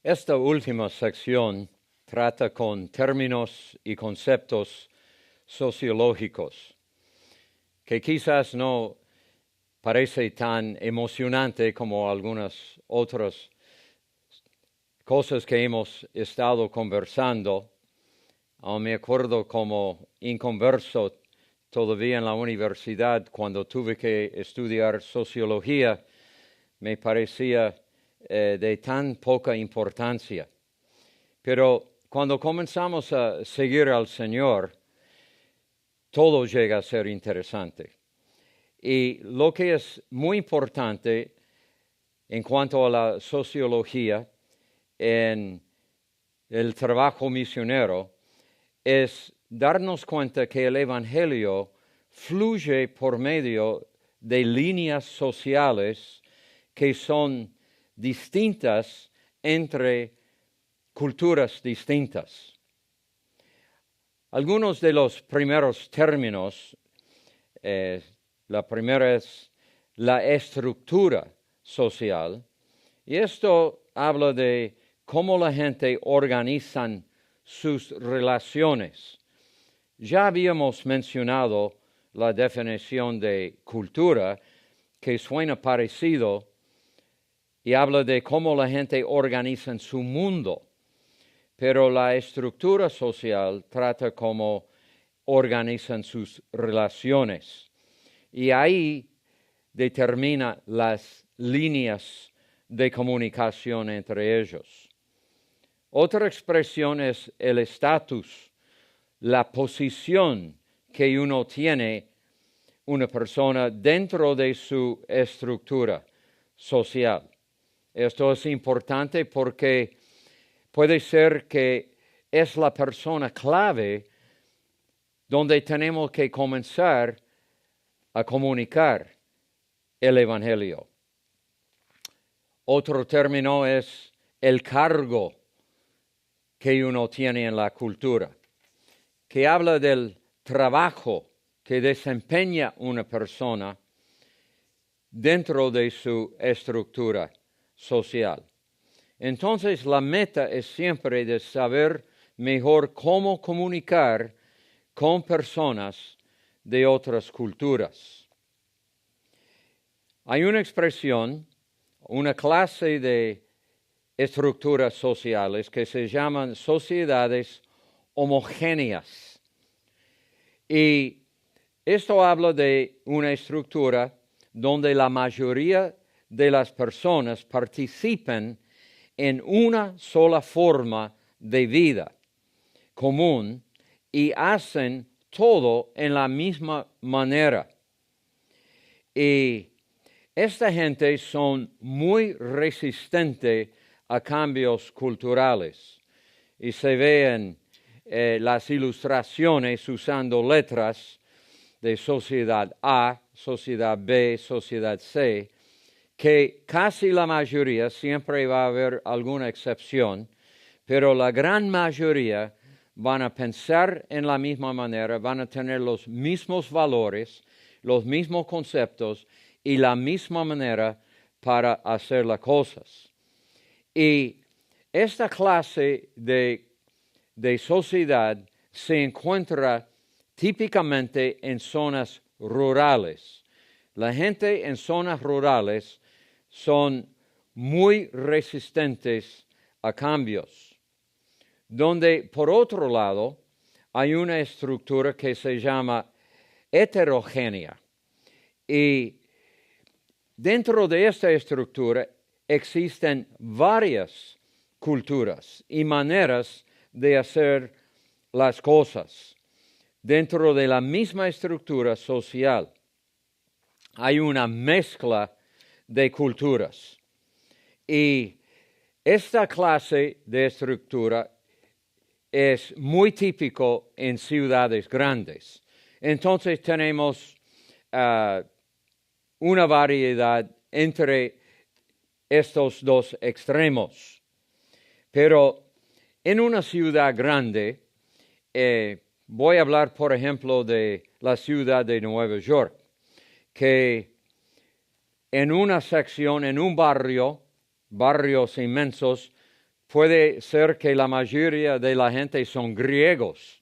Esta última sección trata con términos y conceptos sociológicos, que quizás no parece tan emocionante como algunas otras cosas que hemos estado conversando. Aún me acuerdo como inconverso todavía en la universidad, cuando tuve que estudiar sociología, me parecía de tan poca importancia. Pero cuando comenzamos a seguir al Señor, todo llega a ser interesante. Y lo que es muy importante en cuanto a la sociología en el trabajo misionero es darnos cuenta que el Evangelio fluye por medio de líneas sociales que son distintas entre culturas distintas. Algunos de los primeros términos, la primera es la estructura social, y esto habla de cómo la gente organiza sus relaciones. Ya habíamos mencionado la definición de cultura, que suena parecido, y habla de cómo la gente organiza su mundo. Pero la estructura social trata cómo organizan sus relaciones. Y ahí determina las líneas de comunicación entre ellos. Otra expresión es el estatus, la posición que uno tiene una persona dentro de su estructura social. Esto es importante porque puede ser que es la persona clave donde tenemos que comenzar a comunicar el Evangelio. Otro término es el cargo que uno tiene en la cultura, que habla del trabajo que desempeña una persona dentro de su estructura social. Entonces, la meta es siempre de saber mejor cómo comunicar con personas de otras culturas. Hay una expresión, una clase de estructuras sociales que se llaman sociedades homogéneas. Y esto habla de una estructura donde la mayoría de las personas participan en una sola forma de vida común y hacen todo en la misma manera. Y esta gente son muy resistentes a cambios culturales. Y se ven las ilustraciones usando letras de sociedad A, sociedad B, sociedad C, que casi la mayoría, siempre va a haber alguna excepción, pero la gran mayoría van a pensar en la misma manera, van a tener los mismos valores, los mismos conceptos y la misma manera para hacer las cosas. Y esta clase de sociedad se encuentra típicamente en zonas rurales. La gente en zonas rurales son muy resistentes a cambios, donde por otro lado hay una estructura que se llama heterogénea. Y dentro de esta estructura existen varias culturas y maneras de hacer las cosas. Dentro de la misma estructura social hay una mezcla de culturas. Y esta clase de estructura es muy típico en ciudades grandes. Entonces tenemos una variedad entre estos dos extremos. Pero en una ciudad grande, voy a hablar, por ejemplo, de la ciudad de Nueva York, que en una sección, en un barrio, barrios inmensos, puede ser que la mayoría de la gente son griegos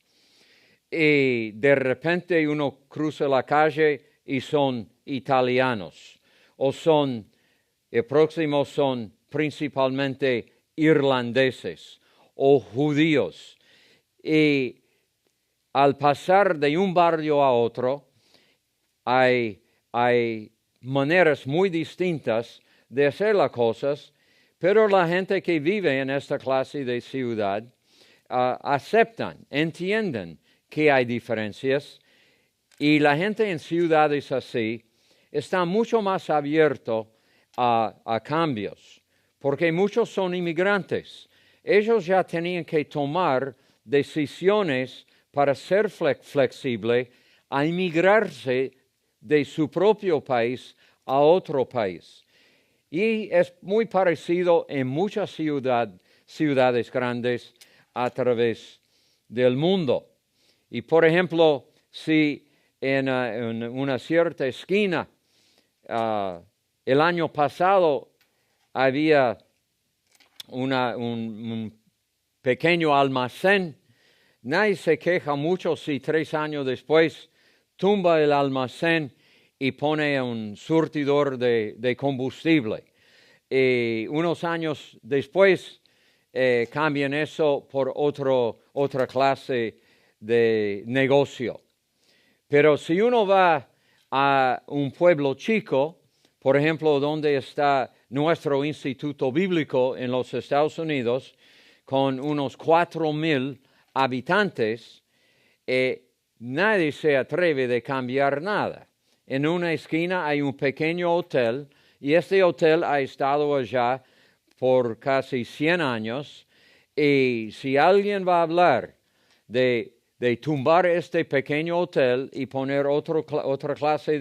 y de repente uno cruza la calle y son italianos o próximos son principalmente irlandeses o judíos. Y al pasar de un barrio a otro, hay maneras muy distintas de hacer las cosas, pero la gente que vive en esta clase de ciudad aceptan, entienden que hay diferencias, y la gente en ciudades así está mucho más abierto a cambios, porque muchos son inmigrantes. Ellos ya tenían que tomar decisiones para ser flexible a inmigrarse de su propio país a otro país. Y es muy parecido en muchas ciudades grandes a través del mundo. Y por ejemplo, si en una cierta esquina el año pasado había un pequeño almacén, nadie se queja mucho si 3 años después tumba el almacén y pone un surtidor de combustible. Y unos años después cambian eso por otra clase de negocio. Pero si uno va a un pueblo chico, por ejemplo, donde está nuestro Instituto Bíblico en los Estados Unidos, con unos 4,000 habitantes, nadie se atreve a cambiar nada. En una esquina hay un pequeño hotel, y este hotel ha estado allá por casi 100 años, y si alguien va a hablar de tumbar este pequeño hotel y poner otra clase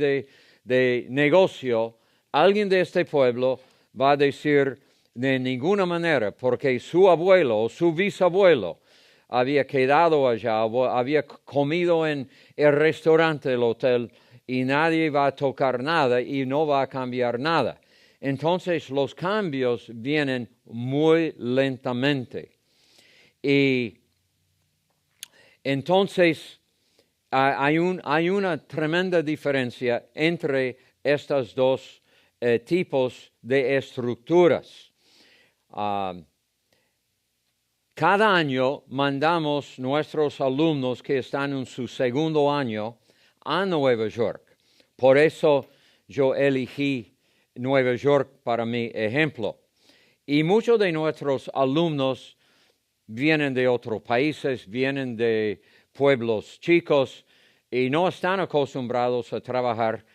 de negocio, alguien de este pueblo va a decir de ninguna manera, porque su abuelo o su bisabuelo había quedado allá, había comido en el restaurante del hotel, y nadie va a tocar nada y no va a cambiar nada. Entonces los cambios vienen muy lentamente. Y entonces hay una tremenda diferencia entre estos dos tipos de estructuras. Cada año mandamos nuestros alumnos que están en su segundo año a Nueva York. Por eso yo elegí Nueva York para mi ejemplo. Y muchos de nuestros alumnos vienen de otros países, vienen de pueblos chicos y no están acostumbrados a trabajar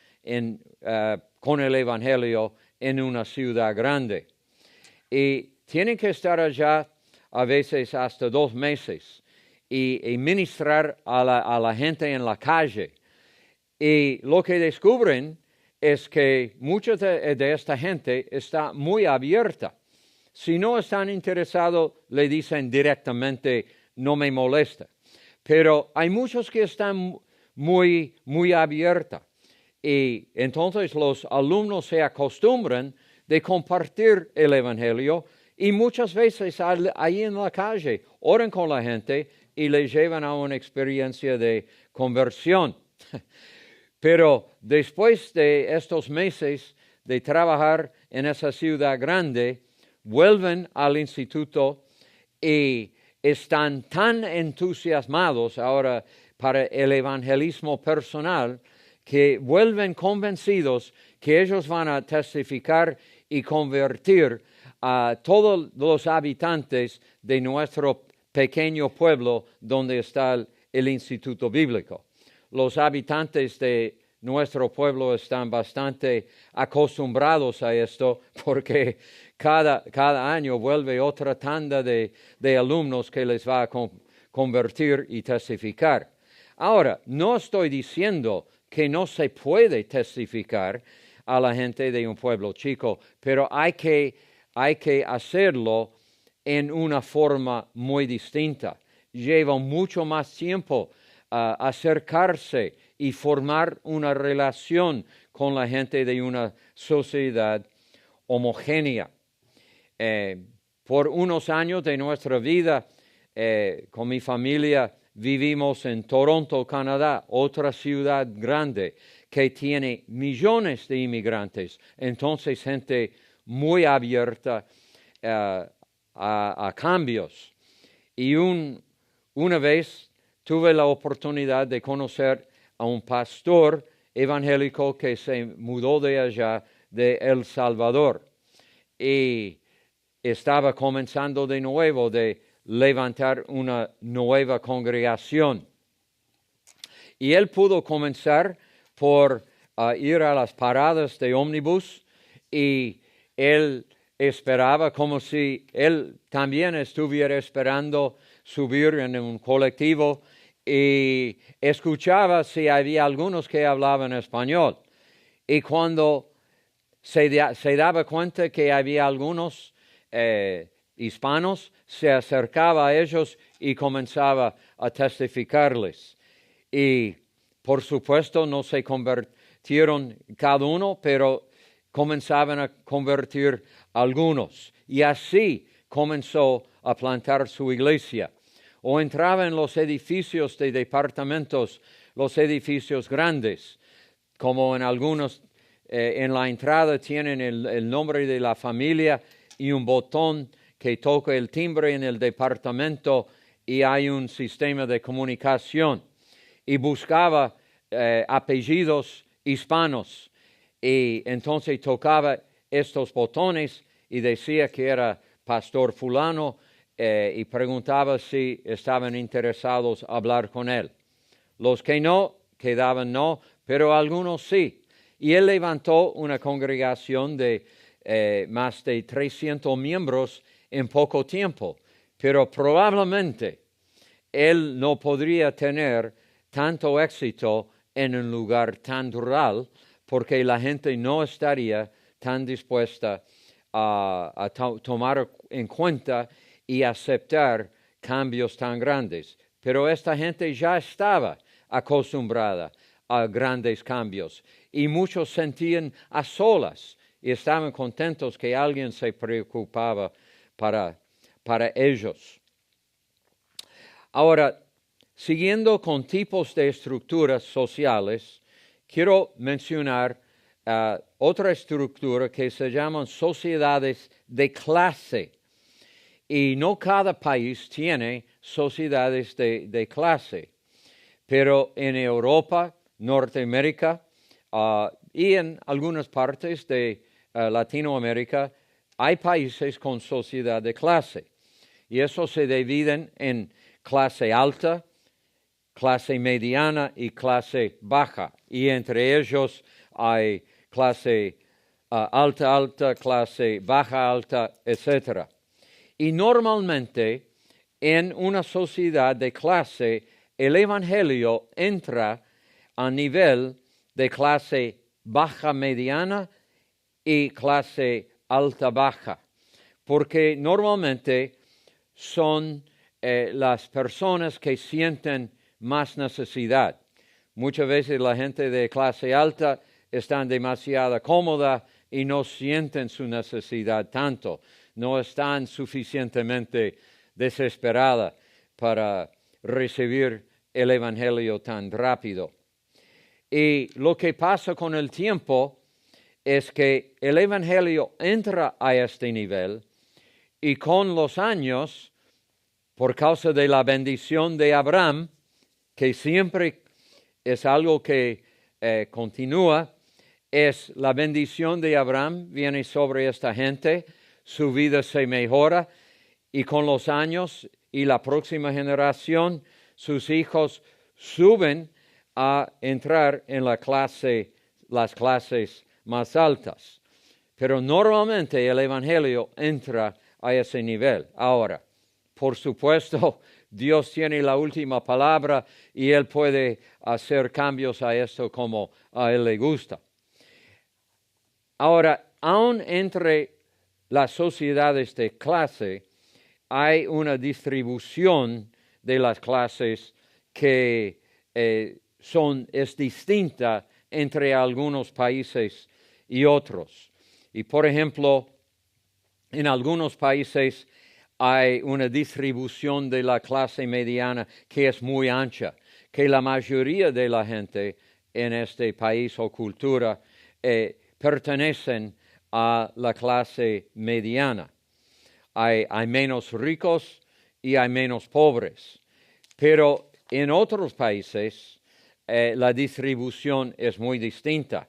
con el Evangelio en una ciudad grande. Y tienen que estar allá a veces hasta 2 meses y ministrar a la gente en la calle. Y lo que descubren es que mucha de esta gente está muy abierta. Si no están interesados, le dicen directamente, no me molesta. Pero hay muchos que están muy, muy abiertos. Y entonces los alumnos se acostumbran de compartir el Evangelio, y muchas veces ahí en la calle oran con la gente y le llevan a una experiencia de conversión. Pero después de estos meses de trabajar en esa ciudad grande, vuelven al instituto y están tan entusiasmados ahora para el evangelismo personal que vuelven convencidos que ellos van a testificar y convertir a todos los habitantes de nuestro pequeño pueblo donde está el Instituto Bíblico. Los habitantes de nuestro pueblo están bastante acostumbrados a esto, porque cada año vuelve otra tanda de alumnos que les va a convertir y testificar. Ahora, no estoy diciendo que no se puede testificar a la gente de un pueblo chico, pero hay que hacerlo en una forma muy distinta. Lleva mucho más tiempo acercarse y formar una relación con la gente de una sociedad homogénea. Por unos años de nuestra vida, con mi familia, vivimos en Toronto, Canadá, otra ciudad grande que tiene millones de inmigrantes. Entonces, gente muy abierta a cambios. Y una vez tuve la oportunidad de conocer a un pastor evangélico que se mudó de allá, de El Salvador. Y estaba comenzando de nuevo de levantar una nueva congregación. Y él pudo comenzar por ir a las paradas de ómnibus, y él esperaba como si él también estuviera esperando subir en un colectivo, y escuchaba si había algunos que hablaban español. Y cuando se daba cuenta que había algunos hispanos, se acercaba a ellos y comenzaba a testificarles. Y por supuesto no se convirtieron cada uno, pero comenzaban a convertir algunos. Y así comenzó a plantar su iglesia. O entraba en los edificios de departamentos, los edificios grandes, como en algunos, en la entrada tienen el nombre de la familia y un botón que toca el timbre en el departamento, y hay un sistema de comunicación. Y buscaba apellidos hispanos, y entonces tocaba estos botones y decía que era pastor fulano, y preguntaba si estaban interesados en hablar con él. Los que no, quedaban no, pero algunos sí. Y él levantó una congregación de más de 300 miembros en poco tiempo, pero probablemente él no podría tener tanto éxito en un lugar tan rural, porque la gente no estaría tan dispuesta a tomar en cuenta y aceptar cambios tan grandes. Pero esta gente ya estaba acostumbrada a grandes cambios, y muchos sentían a solas y estaban contentos que alguien se preocupaba para ellos. Ahora, siguiendo con tipos de estructuras sociales, quiero mencionar otra estructura que se llaman sociedades de clase. Y no cada país tiene sociedades de clase, pero en Europa, Norteamérica y en algunas partes de Latinoamérica hay países con sociedad de clase. Y eso se dividen en clase alta, clase mediana y clase baja. Y entre ellos hay clase alta, clase baja alta, etc. Y normalmente en una sociedad de clase el evangelio entra a nivel de clase baja mediana y clase alta baja, porque normalmente son las personas que sienten más necesidad. Muchas veces la gente de clase alta están demasiado cómoda y no sienten su necesidad tanto, no están suficientemente desesperada para recibir el evangelio tan rápido. Y lo que pasa con el tiempo es que el evangelio entra a este nivel, y con los años, por causa de la bendición de Abraham, que siempre es algo que continúa, es la bendición de Abraham viene sobre esta gente, su vida se mejora, y con los años y la próxima generación, sus hijos suben a entrar en las clases más altas. Pero normalmente el evangelio entra a ese nivel. Ahora, por supuesto, Dios tiene la última palabra y Él puede hacer cambios a esto como a Él le gusta. Ahora, aún entre las sociedades de clase, hay una distribución de las clases que es distinta entre algunos países y otros. Y por ejemplo, En algunos países hay una distribución de la clase mediana que es muy ancha, que la mayoría de la gente en este país o cultura pertenecen a la clase mediana. Hay menos ricos y hay menos pobres. Pero en otros países la distribución es muy distinta.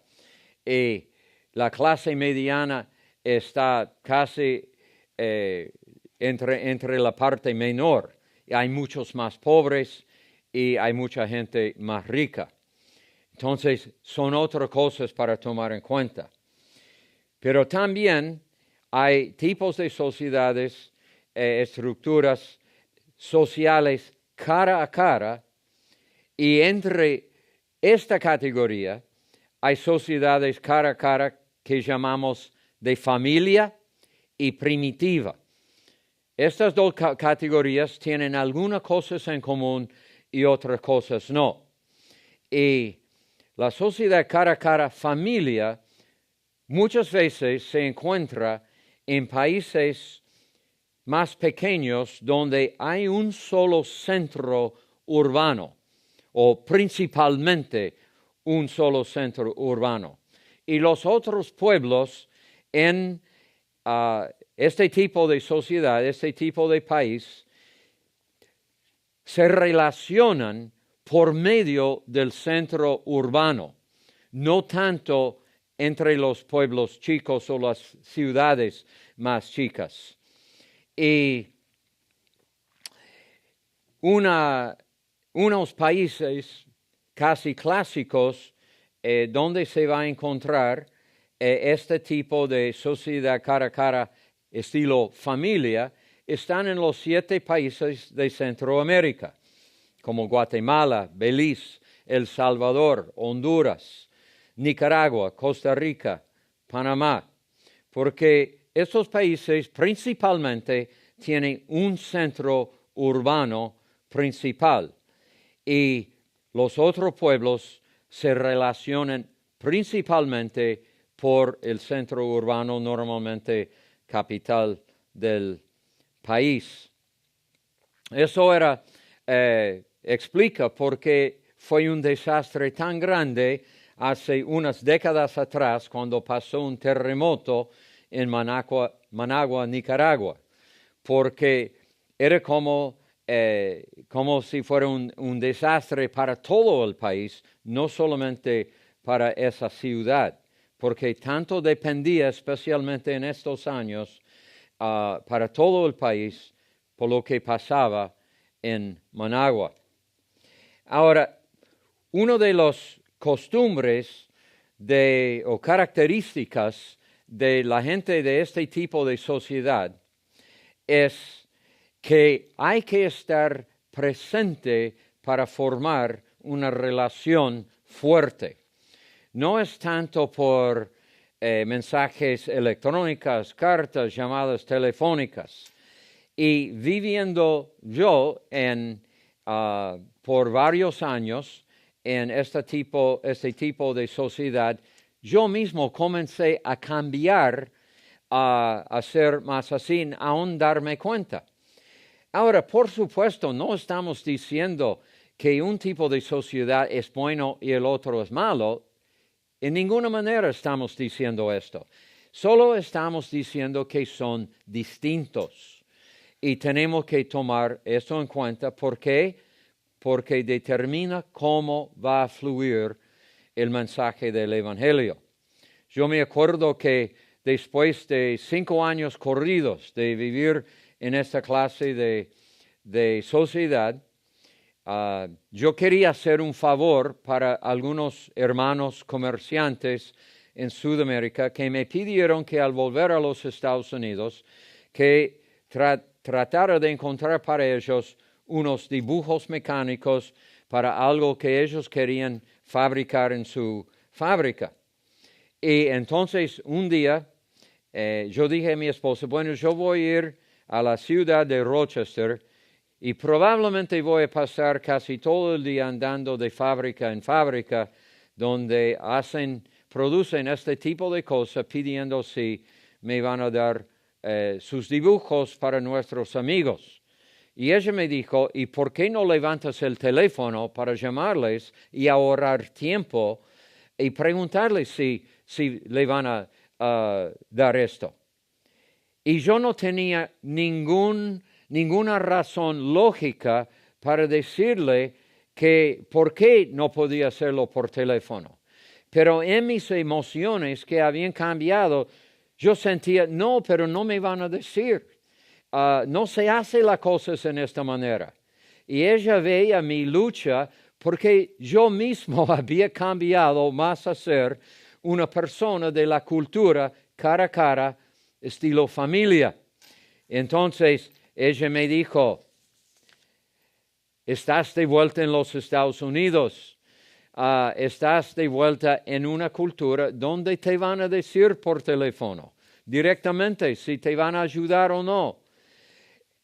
Y la clase mediana está casi entre la parte menor. Hay muchos más pobres y hay mucha gente más rica. Entonces, son otras cosas para tomar en cuenta. Pero también hay tipos de sociedades, estructuras sociales cara a cara, y entre esta categoría hay sociedades cara a cara que llamamos de familia y primitiva. Estas dos categorías tienen algunas cosas en común y otras cosas no. Y la sociedad cara a cara familia muchas veces se encuentra en países más pequeños donde hay un solo centro urbano o principalmente un solo centro urbano. Y los otros pueblos en este tipo de sociedad, este tipo de país, se relacionan por medio del centro urbano, no tanto entre los pueblos chicos o las ciudades más chicas. Y unos países casi clásicos donde se va a encontrar este tipo de sociedad cara a cara estilo familia están en los 7 países de Centroamérica, como Guatemala, Belice, El Salvador, Honduras, Nicaragua, Costa Rica, Panamá, porque estos países principalmente tienen un centro urbano principal y los otros pueblos se relacionan principalmente por el centro urbano, normalmente capital del país. Eso explica por qué fue un desastre tan grande hace unas décadas atrás cuando pasó un terremoto en Managua, Nicaragua, porque era como si fuera un desastre para todo el país, no solamente para esa ciudad, porque tanto dependía, especialmente en estos años, para todo el país, por lo que pasaba en Managua. Ahora, una de las costumbres o características de la gente de este tipo de sociedad es que hay que estar presente para formar una relación fuerte. No es tanto por mensajes electrónicos, cartas, llamadas telefónicas. Y viviendo yo por varios años en este tipo de sociedad, yo mismo comencé a cambiar, a ser más así, aún darme cuenta. Ahora, por supuesto, no estamos diciendo que un tipo de sociedad es bueno y el otro es malo. En ninguna manera estamos diciendo esto. Solo estamos diciendo que son distintos. Y tenemos que tomar esto en cuenta. ¿Por qué? Porque determina cómo va a fluir el mensaje del Evangelio. Yo me acuerdo que después de 5 años corridos de vivir en esta clase de sociedad, yo quería hacer un favor para algunos hermanos comerciantes en Sudamérica que me pidieron que al volver a los Estados Unidos, que tratara de encontrar para ellos unos dibujos mecánicos para algo que ellos querían fabricar en su fábrica. Y entonces un día yo dije a mi esposa, bueno, yo voy a ir a la ciudad de Rochester y probablemente voy a pasar casi todo el día andando de fábrica en fábrica donde producen este tipo de cosas pidiendo si me van a dar sus dibujos para nuestros amigos. Y ella me dijo, ¿y por qué no levantas el teléfono para llamarles y ahorrar tiempo y preguntarles si le van a dar esto? Y yo no tenía ninguna razón lógica para decirle que por qué no podía hacerlo por teléfono. Pero en mis emociones que habían cambiado, yo sentía, no, pero no me van a decir. No se hace las cosas en esta manera. Y ella veía mi lucha porque yo mismo había cambiado más a ser una persona de la cultura cara a cara, estilo familia. Entonces ella me dijo, estás de vuelta en los Estados Unidos, estás de vuelta en una cultura donde te van a decir por teléfono directamente si te van a ayudar o no.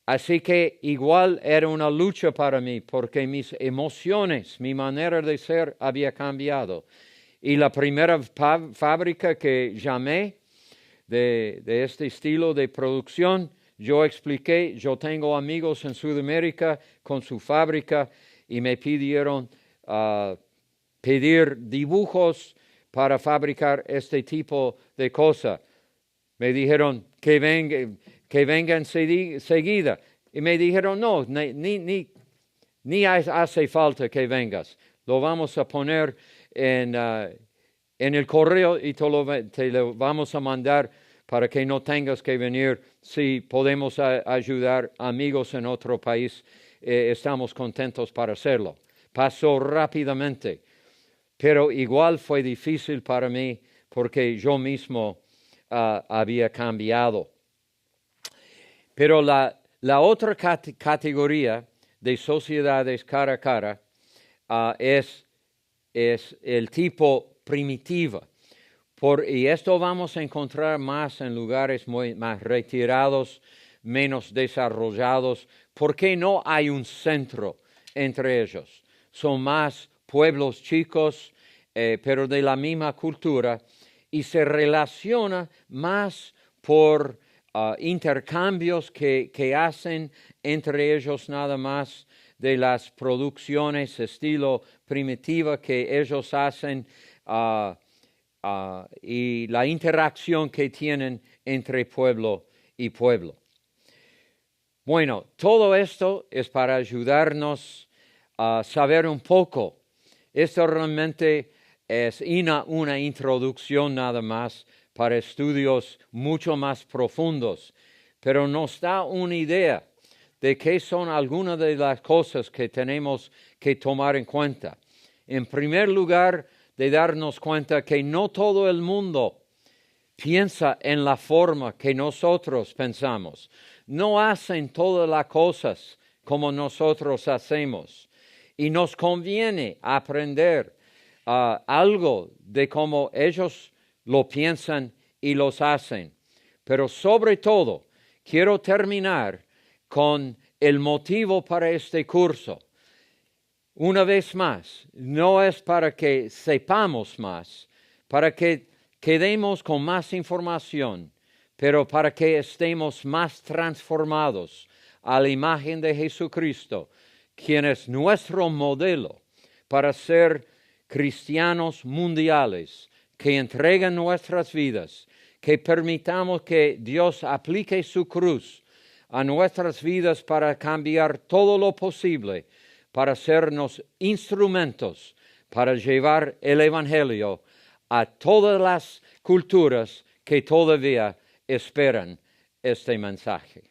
Así que igual era una lucha para mí porque mis emociones, mi manera de ser había cambiado. Y la primera fábrica que llamé de este estilo de producción, yo expliqué, yo tengo amigos en Sudamérica con su fábrica y me pidieron pedir dibujos para fabricar este tipo de cosas. Me dijeron que vengan seguida. Y me dijeron, no, ni hace falta que vengas. Lo vamos a poner en el correo y te lo vamos a mandar para que no tengas que venir. Si podemos ayudar amigos en otro país, estamos contentos para hacerlo. Pasó rápidamente, pero igual fue difícil para mí porque yo mismo había cambiado. Pero la otra categoría de sociedades cara a cara es el tipo primitiva. Y esto vamos a encontrar más en lugares más retirados, menos desarrollados, porque no hay un centro entre ellos. Son más pueblos chicos, pero de la misma cultura, y se relaciona más por intercambios que hacen entre ellos nada más de las producciones estilo primitiva que ellos hacen y la interacción que tienen entre pueblo y pueblo. Bueno, todo esto es para ayudarnos a saber un poco. Esto realmente es una introducción nada más para estudios mucho más profundos, pero nos da una idea de qué son algunas de las cosas que tenemos que tomar en cuenta. En primer lugar, de darnos cuenta que no todo el mundo piensa en la forma que nosotros pensamos. No hacen todas las cosas como nosotros hacemos. Y nos conviene aprender algo de cómo ellos lo piensan y los hacen. Pero sobre todo, quiero terminar con el motivo para este curso. Una vez más, no es para que sepamos más, para que quedemos con más información, pero para que estemos más transformados a la imagen de Jesucristo, quien es nuestro modelo para ser cristianos mundiales, que entregan nuestras vidas, que permitamos que Dios aplique su cruz a nuestras vidas para cambiar todo lo posible, para hacernos instrumentos para llevar el Evangelio a todas las culturas que todavía esperan este mensaje.